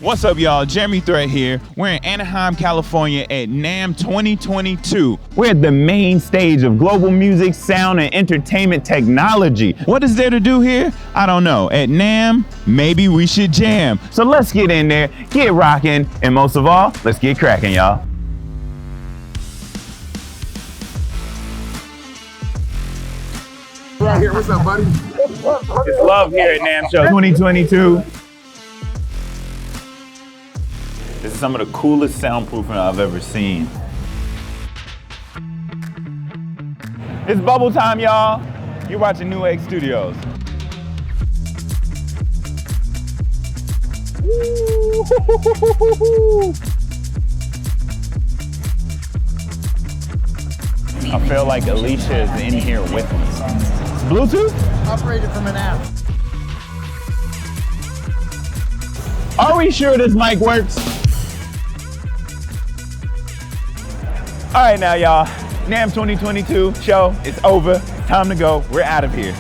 What's up, y'all? Jeremy Threat here. We're in Anaheim, California at NAMM 2022. We're at the main stage of global music, sound, and entertainment technology. What is there to do here? I don't know. At NAMM, maybe we should jam. So let's get in there, get rocking, and most of all, let's get cracking, y'all. Right here, what's up, buddy? It's love here at NAMM Show 2022. This is some of the coolest soundproofing I've ever seen. It's bubble time, y'all. You're watching Newegg Studios. I feel like Alicia is in here with me. Bluetooth? Operated from an app. Are we sure this mic works? All right now, y'all. NAMM 2022 show is over. It's time to go. We're out of here.